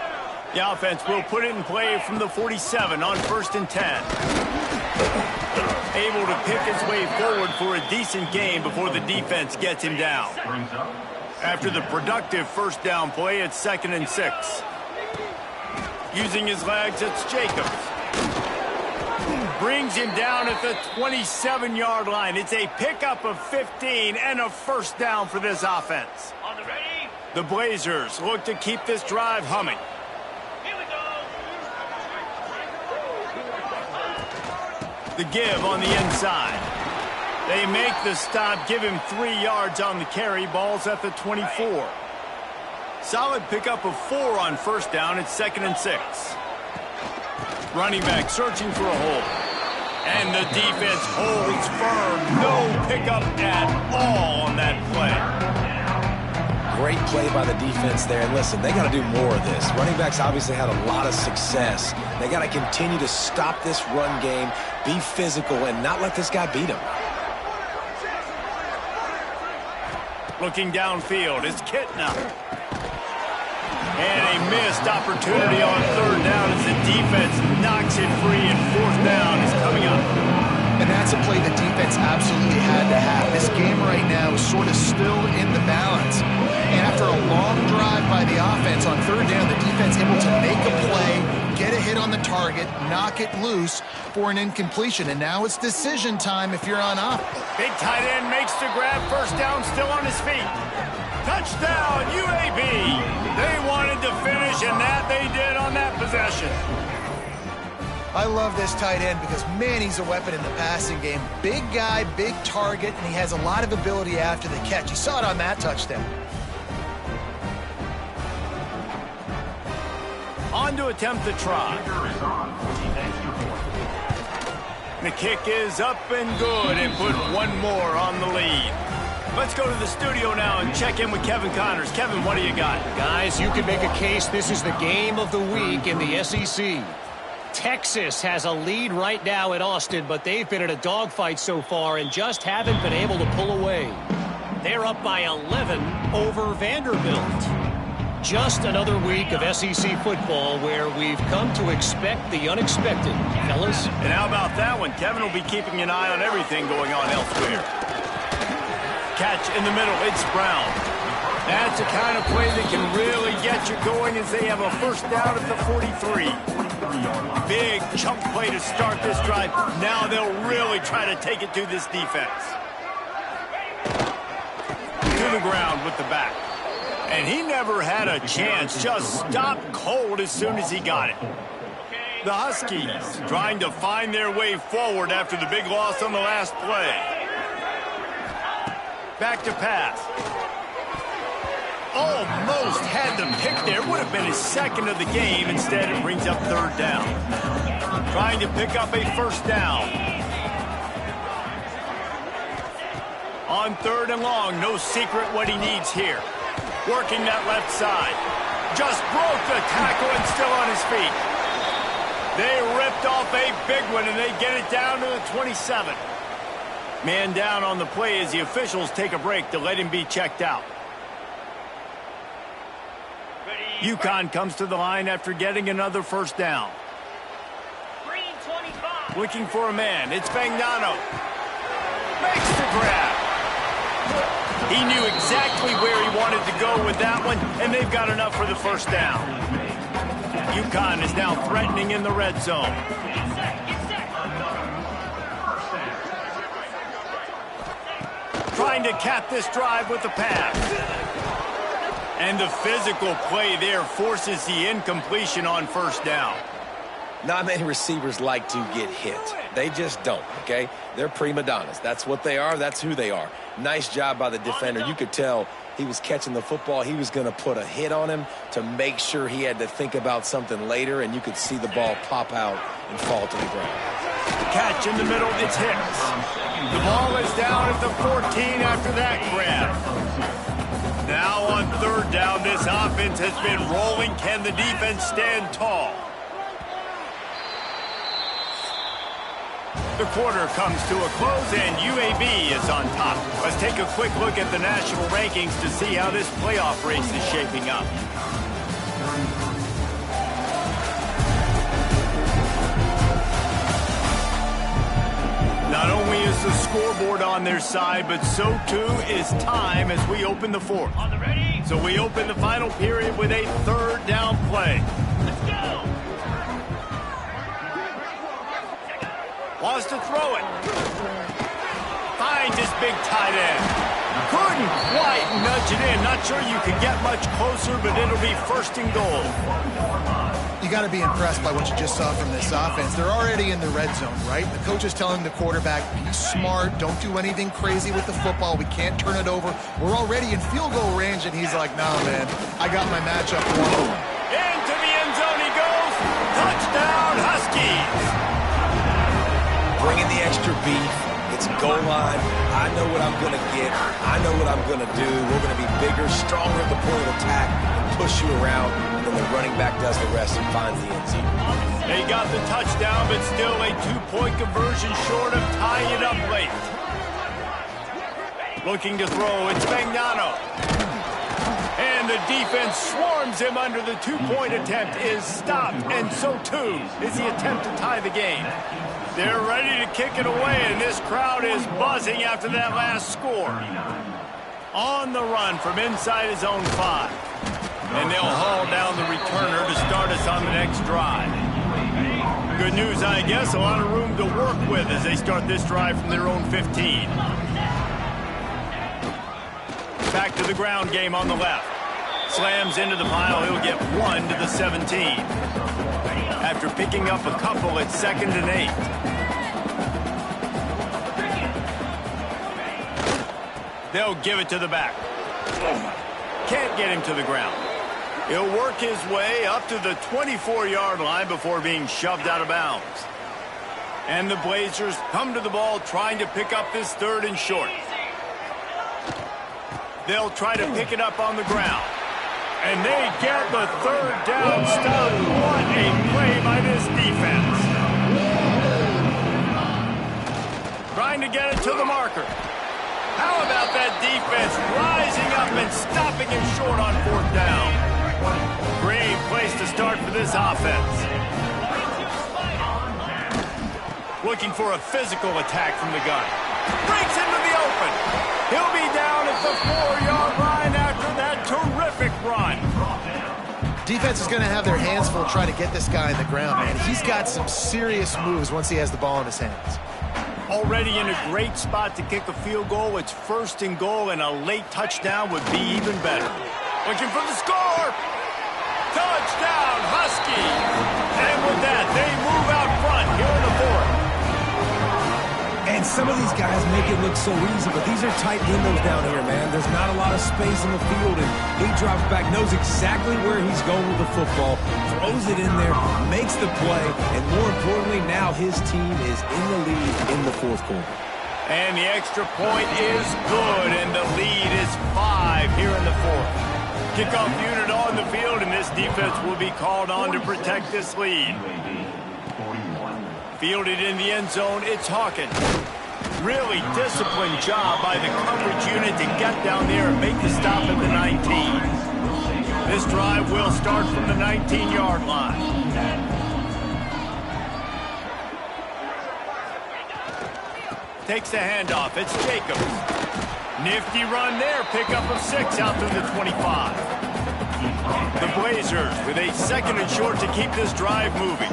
The offense will put it in play from the 47 on 1st and 10. Able to pick his way forward for a decent gain before the defense gets him down. After the productive first down play, it's 2nd and 6. Using his legs, it's Jacobs. Brings him down at the 27-yard line. It's a pickup of 15 and a first down for this offense. The Blazers look to keep this drive humming. The give on the inside. They make the stop, give him 3 yards on the carry. Ball's at the 24. Solid pickup of 4 on first down. It's 2nd and 6. Running back searching for a hole. And the defense holds firm. No pickup at all on that play. Great play by the defense there. And listen, they got to do more of this. Running backs obviously had a lot of success. They got to continue to stop this run game, be physical, and not let this guy beat them. Looking downfield is Kitna. And a missed opportunity on third down as the defense knocks it free, and fourth down is coming up. And that's a play the defense absolutely had to have. This game right now is sort of still in the balance. And after a long drive by the offense on third down, the defense able to make a play, get a hit on the target, knock it loose for an incompletion. And now it's decision time if you're on up. Big tight end makes the grab, first down, still on his feet. Touchdown, UAB. They wanted to finish, and that they did on that possession. I love this tight end because, man, he's a weapon in the passing game. Big guy, big target, and he has a lot of ability after the catch. You saw it on that touchdown. On to attempt the try. The kick is up and good, and put one more on the lead. Let's go to the studio now and check in with Kevin Connors. Kevin, what do you got? Guys, you can make a case this is the game of the week in the SEC. Texas has a lead right now at Austin, but they've been in a dogfight so far and just haven't been able to pull away. They're up by 11 over Vanderbilt. Just another week of SEC football where we've come to expect the unexpected, fellas. And how about that one? Kevin will be keeping an eye on everything going on elsewhere. Catch in the middle, it's Brown. That's the kind of play that can really get you going as they have a first down at the 43. Big chunk play to start this drive. Now they'll really try to take it to this defense. To the ground with the back. And he never had a chance. Just stopped cold as soon as he got it. The Huskies trying to find their way forward after the big loss on the last play. Back to pass. Almost had the pick there. Would have been his second of the game. Instead, it brings up third down. Trying to pick up a first down. On third and long, no secret what he needs here. Working that left side. Just broke the tackle and still on his feet. They ripped off a big one, and they get it down to the 27. Man down on the play as the officials take a break to let him be checked out. UConn comes to the line after getting another first down. Looking for a man. It's Spagnano. Makes the grab. He knew exactly where he wanted to go with that one, and they've got enough for the first down. UConn is now threatening in the red zone. Trying to cap this drive with the pass. And the physical play there forces the incompletion on first down. Not many receivers like to get hit. They just don't, okay? They're prima donnas. That's what they are. That's who they are. Nice job by the defender. You could tell he was catching the football. He was going to put a hit on him to make sure he had to think about something later, and you could see the ball pop out and fall to the ground. Catch in the middle. It's Hicks. The ball is down at the 14 after that grab. Now on third down, this offense has been rolling. Can the defense stand tall? The quarter comes to a close, and UAB is on top. Let's take a quick look at the national rankings to see how this playoff race is shaping up. Not only is the scoreboard on their side, but so too is time as we open the fourth. So we open the final period with a third down play. Let's go! Wants to throw it. Finds his big tight end. Couldn't quite nudge it in. Not sure you can get much closer, but it'll be first and goal. You got to be impressed by what you just saw from this offense. They're already in the red zone, right? The coach is telling the quarterback, be smart, don't do anything crazy with the football. We can't turn it over. We're already in field goal range, and he's like, nah, man, I got my matchup won. Into the end zone he goes. Touchdown, Huskies. Bringing the extra beef. It's goal line. I know what I'm going to get. I know what I'm going to do. We're going to be bigger, stronger at the point of attack, and push you around. Then the running back does the rest and finds the end zone. They got the touchdown, but still a two-point conversion short of tying it up late. Looking to throw, it's Spagnano. And the the defense swarms him under the two-point attempt is stopped, and so too is the attempt to tie the game. They're ready to kick it away, and this crowd is buzzing after that last score. On the run from inside his own 5. And they'll haul down the returner to start us on the next drive. Good news, I guess, a lot of room to work with as they start this drive from their own 15. Back to the ground game on the left. Slams into the pile, he'll get 1 to the 17. After picking up a couple at 2nd and 8. They'll give it to the back. Can't get him to the ground. He'll work his way up to the 24-yard line before being shoved out of bounds. And the Blazers come to the ball trying to pick up this 3rd and short. They'll try to pick it up on the ground. And they get the 3rd down stop. What a play by this defense. Trying to get it to the marker. How about that defense rising up and stopping him short on 4th down? Great place to start for this offense. Looking for a physical attack from the gun. Breaks into the open. He'll be down at the 4-yard line after that terrific run. Defense is going to have their hands full trying to get this guy in the ground, man. He's got some serious moves once he has the ball in his hands. Already in a great spot to kick a field goal. It's 1st and goal, and a late touchdown would be even better. Looking for the score. Touchdown, Husky. And with that, they move out front here in the 4th. And some of these guys make it look so easy, but these are tight windows down here, man. There's not a lot of space in the field, and he drops back, knows exactly where he's going with the football, throws it in there, makes the play, and more importantly, now his team is in the lead in the 4th quarter. And the extra point is good, and the lead is 5 here in the 4th. Kickoff unit on the field, and this defense will be called on to protect this lead. Fielded in the end zone, it's Hawkins. Really disciplined job by the coverage unit to get down there and make the stop at the 19. This drive will start from the 19-yard line. Takes the handoff, it's Jacobs. Nifty run there, pickup of 6 out to the 25. The Blazers with a 2nd and short to keep this drive moving.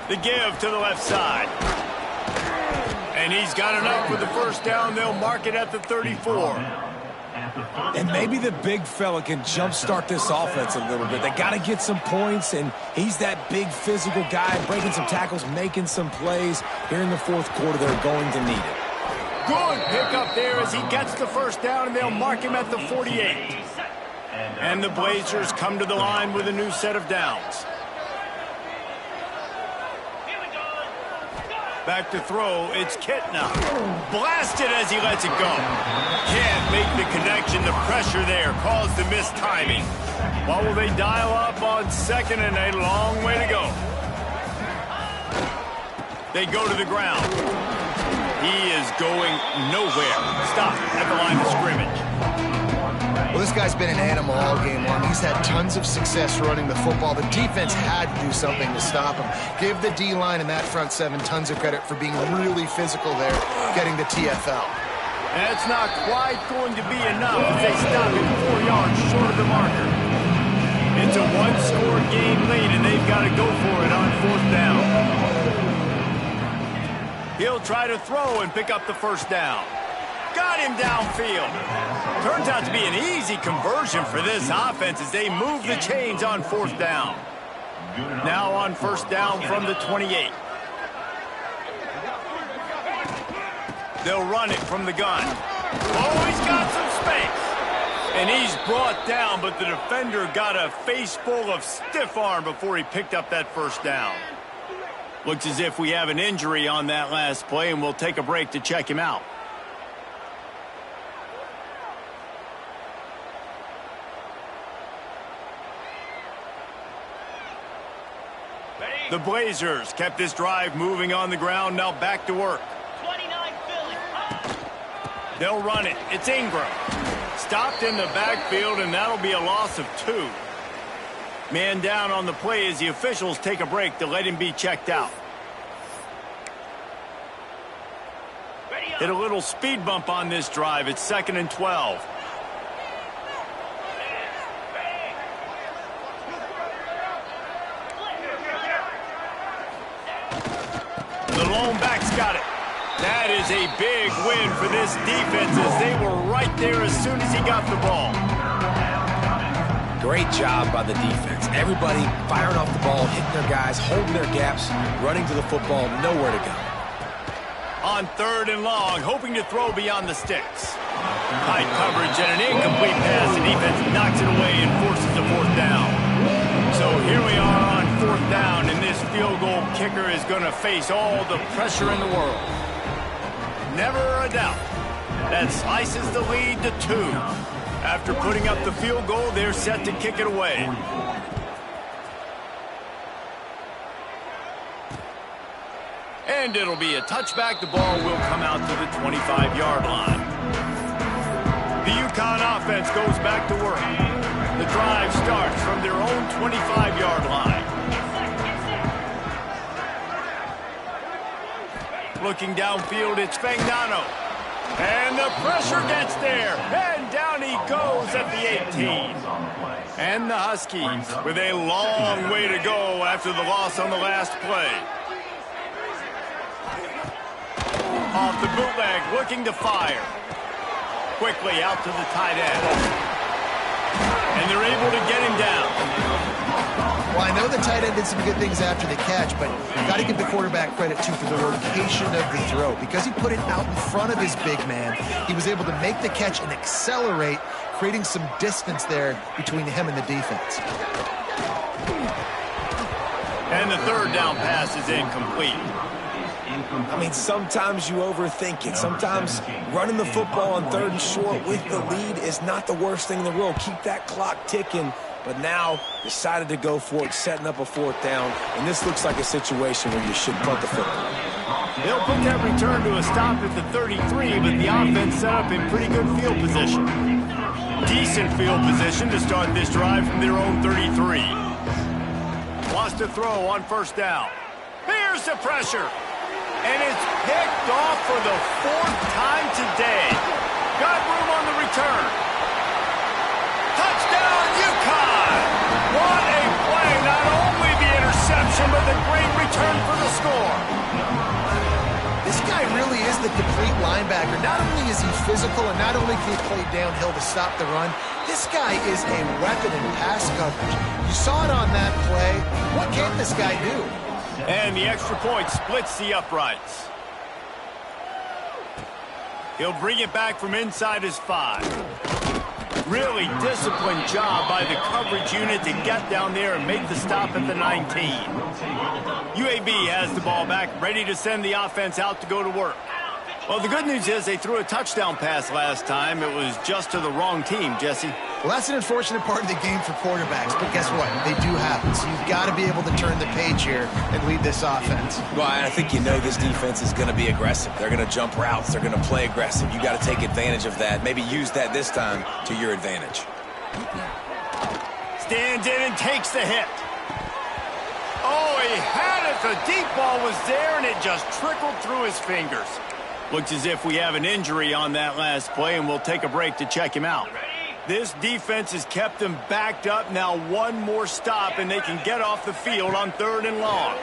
The give to the left side. And he's got enough with the 1st down. They'll mark it at the 34. And maybe the big fella can jumpstart this offense a little bit. They got to get some points, and he's that big physical guy, breaking some tackles, making some plays. Here in the 4th quarter, they're going to need it. Good pickup there as he gets the 1st down, and they'll mark him at the 48. And the Blazers come to the line with a new set of downs. Back to throw, it's Kitna. Blasted as he lets it go. Can't make the connection, the pressure there caused the missed timing. What will they dial up on 2nd and a long way to go? They go to the ground. He is going nowhere. Stop at the line of scrimmage. Well, this guy's been an animal all game long. He's had tons of success running the football. The defense had to do something to stop him. Give the D-line and that front 7 tons of credit for being really physical there, getting the TFL. That's not quite going to be enough as they stop him 4 yards short of the marker. It's a one-score game lead, and they've got to go for it on 4th down. He'll try to throw and pick up the 1st down. Got him downfield. Turns out to be an easy conversion for this offense as they move the chains on 4th down. Now on 1st down from the 28. They'll run it from the gun. Oh, he's got some space. And he's brought down, but the defender got a face full of stiff arm before he picked up that 1st down. Looks as if we have an injury on that last play, and we'll take a break to check him out. The Blazers kept this drive moving on the ground, now back to work. 29 Philly. They'll run it. It's Ingram. Stopped in the backfield, and that'll be a loss of 2. Man down on the play as the officials take a break to let him be checked out. Hit a little speed bump on this drive. It's 2nd and 12. The lone back's got it. That is a big win for this defense as they were right there as soon as he got the ball. Great job by the defense. Everybody firing off the ball, hitting their guys, holding their gaps, running to the football, nowhere to go. On 3rd and long, hoping to throw beyond the sticks. Tight coverage and an incomplete pass. The defense knocks it away and forces a 4th down. So here we are on 4th down, and this field goal kicker is going to face all the pressure in the world. Never a doubt. That slices the lead to 2. After putting up the field goal, they're set to kick it away. And it'll be a touchback. The ball will come out to the 25-yard line. The UConn offense goes back to work. The drive starts from their own 25-yard line. Looking downfield, it's Fagnano. And the pressure gets there. And down he goes at the 18. And the Huskies with a long way to go after the loss on the last play. Off the bootleg, looking to fire. Quickly out to the tight end. And they're able to get him down. Well, I know the tight end did some good things after the catch, but you've got to give the quarterback credit, too, for the location of the throw. Because he put it out in front of his big man, he was able to make the catch and accelerate, creating some distance there between him and the defense. And the 3rd down pass is incomplete. I mean, sometimes you overthink it. Sometimes running the football on 3rd and short with the lead is not the worst thing in the world. Keep that clock ticking. But now decided to go for it, setting up a 4th down. And this looks like a situation where you should punt the football. They'll put that return to a stop at the 33, but the offense set up in pretty good field position. Decent field position to start this drive from their own 33. Wants to throw on 1st down. Here's the pressure. And it's picked off for the 4th time today. Got room on the return. Touchdown, UConn! What a play. Not only the interception, but the great return for the score. This guy really is the complete linebacker. Not only is he physical and not only can he play downhill to stop the run, this guy is a weapon in pass coverage. You saw it on that play. What can't this guy do? And the extra point splits the uprights. He'll bring it back from inside his 5. Really disciplined job by the coverage unit to get down there and make the stop at the 19. UAB has the ball back, ready to send the offense out to go to work. Well, the good news is they threw a touchdown pass last time. It was just to the wrong team, Jesse. Well, that's an unfortunate part of the game for quarterbacks, but guess what? They do happen, so you've got to be able to turn the page here and lead this offense. Well, I think you know this defense is going to be aggressive. They're going to jump routes. They're going to play aggressive. You got to take advantage of that. Maybe use that this time to your advantage. Stands in and takes the hit. Oh, he had it. The deep ball was there, and it just trickled through his fingers. Looks as if we have an injury on that last play, and we'll take a break to check him out. This defense has kept them backed up. Now one more stop, and they can get off the field on 3rd and long.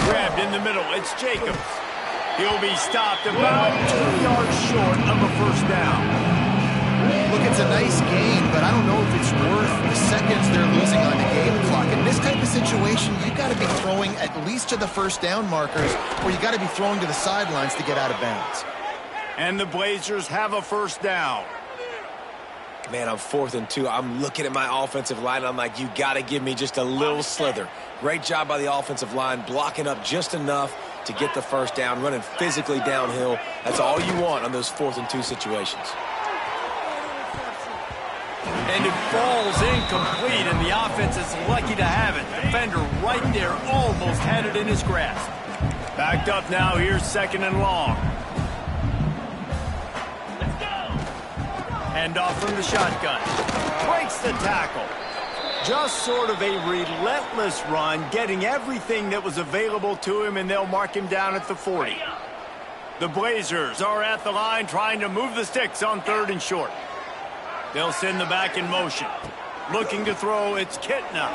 Grabbed in the middle. It's Jacobs. He'll be stopped about 2 yards short of a 1st down. Look, it's a nice gain, but I don't know if it's worth the seconds they're losing on the game clock. In this type of situation, you've got to be throwing at least to the 1st down markers, or you got to be throwing to the sidelines to get out of bounds. And the Blazers have a 1st down. Man, I'm 4th and 2. I'm looking at my offensive line. I'm like, you got to give me just a little slither. Great job by the offensive line, blocking up just enough to get the 1st down, running physically downhill. That's all you want on those 4th and 2 situations. And it falls incomplete, and the offense is lucky to have it. Defender right there almost had it in his grasp. Backed up now, here's 2nd and long. Hand off from the shotgun. Breaks the tackle. Just sort of a relentless run, getting everything that was available to him, and they'll mark him down at the 40. The Blazers are at the line trying to move the sticks on 3rd and short. They'll send the back in motion. Looking to throw, it's Kitna.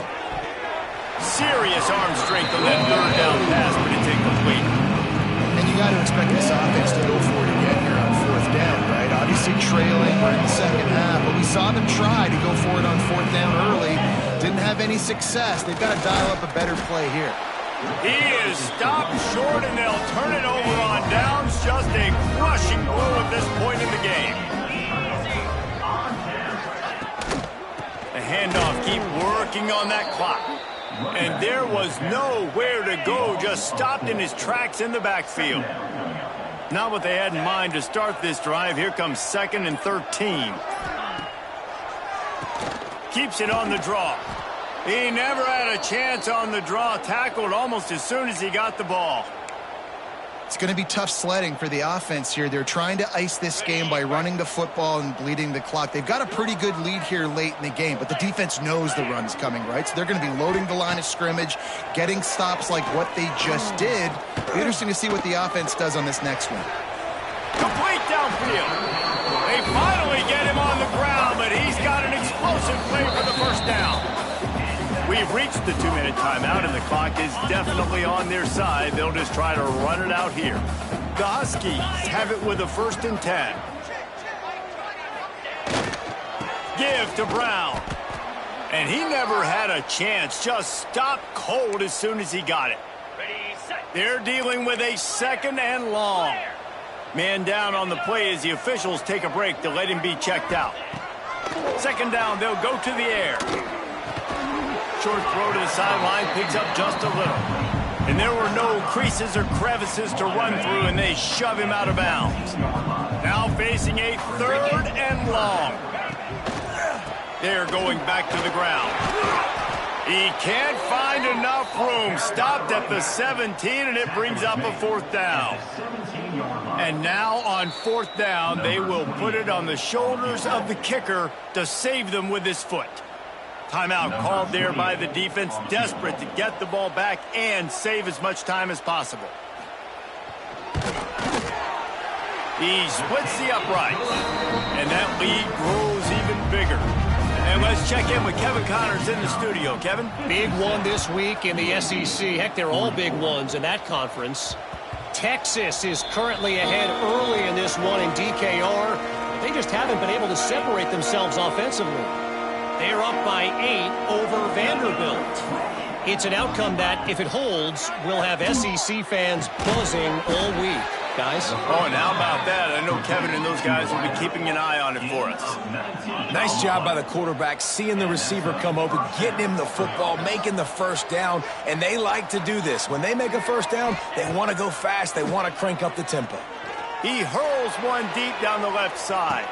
Serious arm strength on that 3rd down pass, but it's incomplete. And you got to expect this offense to go for it again here on 4th down, right? Obviously trailing, we're in the second half, but we saw them try to go for it on 4th down early. Didn't have any success. They've got to dial up a better play here. He is stopped short, and they'll turn it over on downs. Just a crushing blow at this point in the game. The handoff, keep working on that clock. And there was nowhere to go, just stopped in his tracks in the backfield. Not what they had in mind to start this drive. Here comes 2nd and 13. Keeps it on the draw. He never had a chance on the draw. Tackled almost as soon as he got the ball. It's going to be tough sledding for the offense here. They're trying to ice this game by running the football and bleeding the clock. They've got a pretty good lead here late in the game, but the defense knows the run's coming, right? So they're going to be loading the line of scrimmage, getting stops like what they just did. It'll be interesting to see what the offense does on this next one. Complete downfield. They finally get him on the ground, but he's got an explosive play for the 1st down. We've reached the 2-minute timeout, and the clock is definitely on their side. They'll just try to run it out here. The Huskies have it with a 1st and 10. Give to Brown. And he never had a chance. Just stopped cold as soon as he got it. They're dealing with a 2nd and long. Man down on the play as the officials take a break to let him be checked out. 2nd down, they'll go to the air. Short throw to the sideline, picks up just a little. And there were no creases or crevices to run through, and they shove him out of bounds. Now facing a 3rd and long. They're going back to the ground. He can't find enough room. Stopped at the 17, and it brings up a 4th down. And now on 4th down, they will put it on the shoulders of the kicker to save them with his foot. Timeout called there by the defense, desperate to get the ball back and save as much time as possible. He splits the uprights, and that lead grows even bigger. And let's check in with Kevin Connors in the studio. Kevin? Big one this week in the SEC. Heck, they're all big ones in that conference. Texas is currently ahead early in this one in DKR. They just haven't been able to separate themselves offensively. They're up by 8 over Vanderbilt. It's an outcome that, if it holds, will have SEC fans buzzing all week. Guys? Oh, and how about that? I know Kevin and those guys will be keeping an eye on it for us. Nice job by the quarterback, seeing the receiver come open, getting him the football, making the 1st down, and they like to do this. When they make a 1st down, they want to go fast. They want to crank up the tempo. He hurls one deep down the left side.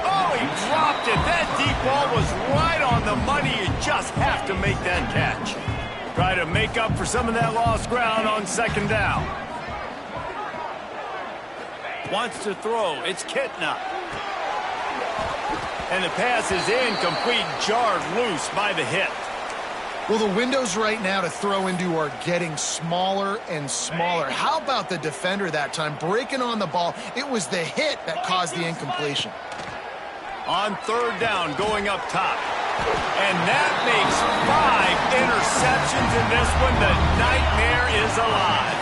Oh, he dropped it. That deep ball was right on the money. You just have to make that catch. Try to make up for some of that lost ground on 2nd down. Wants to throw. It's Kitna. And the pass is incomplete, jarred loose by the hit. Well, the windows right now to throw into are getting smaller and smaller. How about the defender that time breaking on the ball? It was the hit that caused the incompletion. On 3rd down, going up top. And that makes 5 interceptions in this one. The nightmare is alive.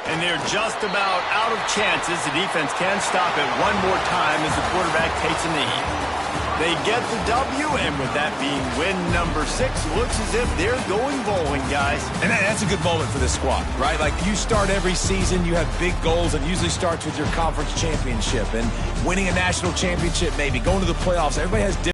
And they're just about out of chances. The defense can stop it one more time as the quarterback takes a knee. They get the W, and with that being win number 6, looks as if they're going bowling, guys. And that's a good moment for this squad, right? Like, you start every season, you have big goals. It usually starts with your conference championship and winning a national championship, maybe going to the playoffs. Everybody has different